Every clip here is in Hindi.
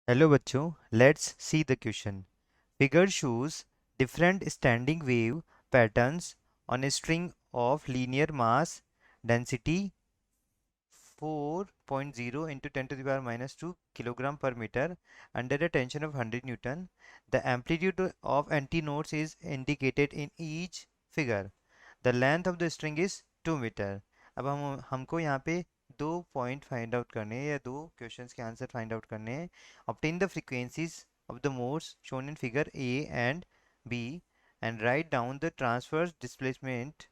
हेलो बच्चों, let's see the question. Figure shows different standing wave patterns on a string of linear mass density 4.0 into 10 to the power minus 2 kilogram per meter under a tension of 100 Newton. The amplitude of antinodes is indicated in each figure. The length of the string is 2 metre. अब हमको यहाँ पे दो पॉइंट फाइंड आउट करने हैं या दो क्वेश्चंस के आंसर फाइंड आउट करने हैं. Obtain the frequencies of the modes shown in figure A and B and write down the transverse displacement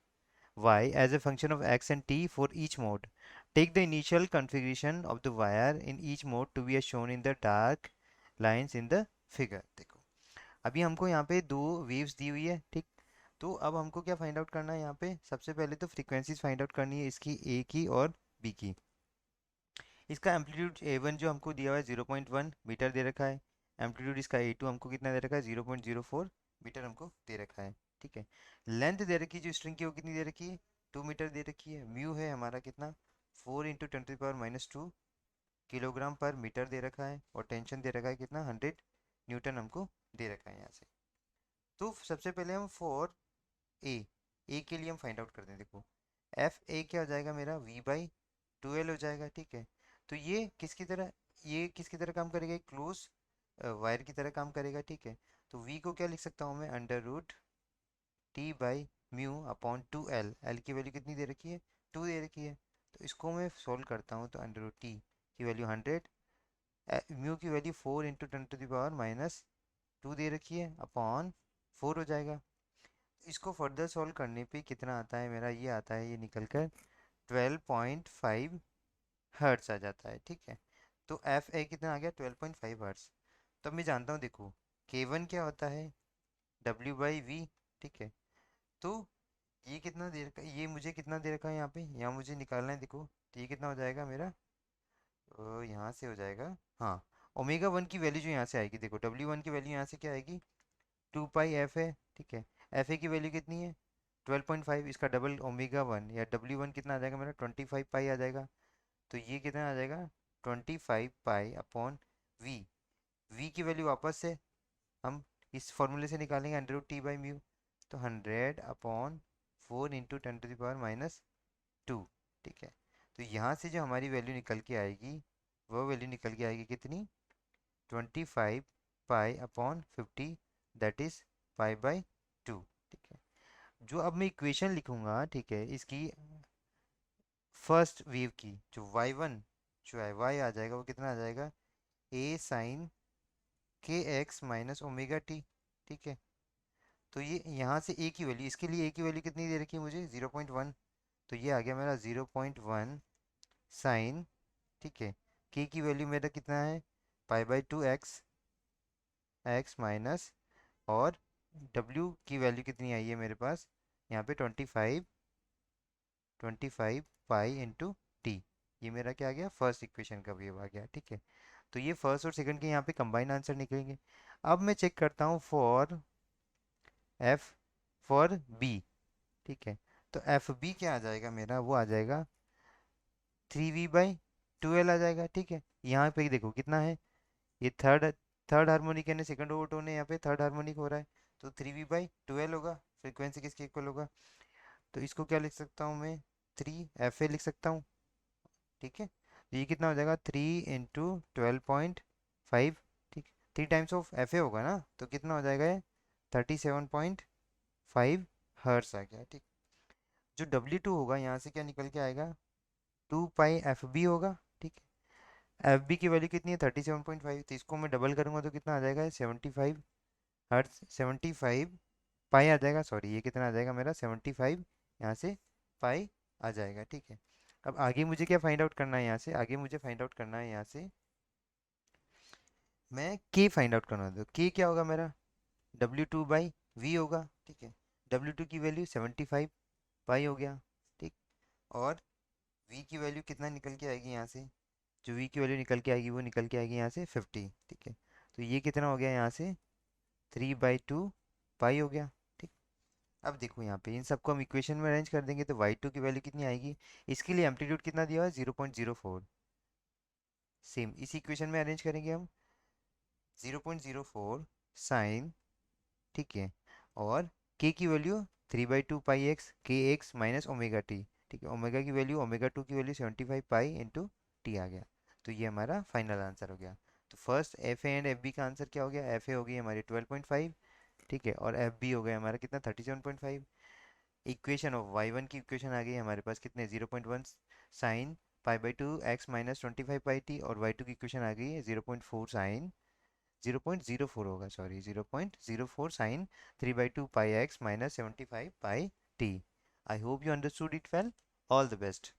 y as a function of x and t for each mode. Take the initial configuration of the wire in each mode to be as shown in the dark lines in the figure. देखो, अभी हमको यहाँ पे दो वेव्स दी हुई है, ठीक. तो अब हमको क्या फाइंड आउट करना है यहाँ पे? सबसे पहले तो फ्रीक्वेंसीज फाइंड आउट करनी है, इसकी ए की और बी की. इसका एम्पलीट्यूड ए1 जो हमको दिया हुआ है 0.1 मीटर दे रखा है. एम्पलीट्यूड इसका ए2 हमको कितना दे रखा है? 0.04 मीटर हमको दे रखा है, ठीक है. लेंथ दे रखी है जो स्ट्रिंग की, वो कितनी दे रखी है? 2 मीटर दे रखी है. म्यू है हमारा कितना? 4 × 10⁻⁻2 किलोग्राम पर मीटर दे रखा है. और टेंशन दे रखा है कितना? 100 न्यूटन हमको दे रखा है यहाँ से. तो सबसे पहले हम फॉर ए के लिए हम फाइंड आउट करते हैं. देखो, एफ ए क्या हो जाएगा मेरा? v/2l हो जाएगा, ठीक है. तो ये किसकी तरह काम करेगा? एक क्लोज वायर की तरह काम करेगा, ठीक है. तो v को क्या लिख सकता हूँ मैं? √t/μ/2l. l की वैल्यू कितनी दे रखी है? 2 दे रखी है. तो इसको मैं सोल्व करता हूँ तो √t की वैल्यू 100, म्यू की वैल्यू 4 × 10⁻⁻2 दे रखी है अपॉन 4 हो जाएगा. इसको फर्दर सॉल्व करने पे कितना आता है मेरा? ये आता है, ये निकल कर 12.5 हर्ट्स आ जाता है, ठीक है. तो एफ ए कितना आ गया? 12.5 हर्ट्स. तो मैं जानता हूँ, देखो, K1 क्या होता है? W/V, ठीक है. तो ये कितना दे रखा है? ये मुझे कितना दे रखा है यहाँ पे? यहाँ मुझे निकालना है, देखो. तो ये कितना हो जाएगा मेरा? यहाँ से हो जाएगा, हाँ. ओमेगा 1 की वैल्यू जो यहाँ से आएगी, देखो, W1 की वैल्यू यहाँ से क्या आएगी? 2 पाई एफ है, ठीक है. एफ ए की वैल्यू कितनी है? 12.5. इसका डबल ओमेगा 1 या W1 कितना आ जाएगा मेरा? 25 पाई आ जाएगा. तो ये कितना आ जाएगा? 25 पाई/वी. वी की वैल्यू वापस से हम इस फॉर्मूले से निकालेंगे, √t/μ. तो 100/4 × 10⁻², ठीक है. तो यहाँ से जो हमारी वैल्यू निकल के आएगी, वो वैल्यू निकल के आएगी कितनी? 25 पाई/50, दैट इज पाई/2, ठीक है. जो अब मैं इक्वेशन लिखूंगा, ठीक है, इसकी फर्स्ट वेव की, जो y1 जो है, y आ जाएगा, वो कितना आ जाएगा? a sin kx - ⍵t, ठीक है. तो ये यहाँ से a की वैल्यू, इसके लिए a की वैल्यू कितनी दे रखी है मुझे? 0.1. तो ये आ गया मेरा 0.1 साइन, ठीक है. k की वैल्यू मेरा कितना है? पाई/2 x माइनस, और w की वैल्यू कितनी आई है मेरे पास यहाँ पे? 25 पाई × t. ये मेरा क्या आ गया? फर्स्ट इक्वेशन का वेव आ गया, ठीक है. तो ये फर्स्ट और सेकंड के यहाँ पे कंबाइन आंसर निकलेंगे. अब मैं चेक करता हूँ फॉर बी, ठीक है. तो एफ बी क्या आ जाएगा मेरा? वो आ जाएगा 3v/2l आ जाएगा, ठीक है. यहाँ पे देखो कितना है, ये थर्ड थर्ड हार्मोनिक यानी सेकंड ओवरटोन है, यहाँ पे थर्ड हार्मोनिक हो रहा है. तो 3v/2l होगा. फ्रीक्वेंसी किसके इक्वल होगा? तो इसको क्या लिख सकता हूँ मैं? 3fa लिख सकता हूँ, ठीक है. तो ये कितना हो जाएगा? 3 × 12.5, ठीक. 3 टाइम्स ऑफ एफ ए होगा ना, तो कितना हो जाएगा ये? 37.5 हर्ट्स आ गया, ठीक. जो W2 होगा, यहाँ से क्या निकल के आएगा? 2 पाई एफ बी होगा, ठीक है. एफ बी की वैल्यू कितनी है? 37.5. तो इसको मैं डबल करूंगा तो कितना आ जाएगा? 75 हर्ट्स. 75 पाई आ जाएगा, सॉरी, ये कितना आ जाएगा मेरा? 75 यहाँ से पाई आ जाएगा, ठीक है. अब आगे मुझे क्या फाइंड आउट करना है? यहाँ से आगे मुझे फाइंड आउट करना है, यहाँ से मैं के फाइंड आउट करना. तो के क्या होगा मेरा? W2/V होगा, ठीक है. W2 की वैल्यू 75 पाई हो गया, ठीक. और V की वैल्यू कितना निकल के आएगी यहाँ से? जो V की वैल्यू निकल के आएगी, वो निकल के आएगी यहाँ से 50, ठीक है. तो ये कितना हो गया यहाँ से? 3/2 पाई हो गया, ठीक. अब देखो यहाँ पे इन सबको हम इक्वेशन में अरेंज कर देंगे तो y2 की वैल्यू कितनी आएगी? इसके लिए एम्पलीट्यूड कितना दिया हुआ है? 0.04. सेम इसी इक्वेशन में अरेंज करेंगे हम. 0.04 साइन, ठीक है, और k की वैल्यू 3/2 पाई एक्स के एक्स माइनस ओमेगा टी, ठीक है, ओमेगा की वैल्यू ओमेगा 2 की वैल्यू 75 पाई इंटू टी आ गया। तो ये हमारा फाइनल आंसर हो गया। तो first F A and F B का आंसर क्या हो गया? एफ ए हो गई हमारी 12.5, ठीक है, और एफ बी हो गया हमारा कितना 37.5। इक्वेशन ऑफ वाई वन की इक्वेशन आ गई हमारे पास कितने 0.1 साइन पाई/2 एक्स माइनस 25 पाई टी, और वाई टू की इक्वेशन आ गई है 0.4 साइन 0.04 होगा, sorry 0.04 sine 3/2 pi x minus 75 pi t. I hope you understood it well. All the best.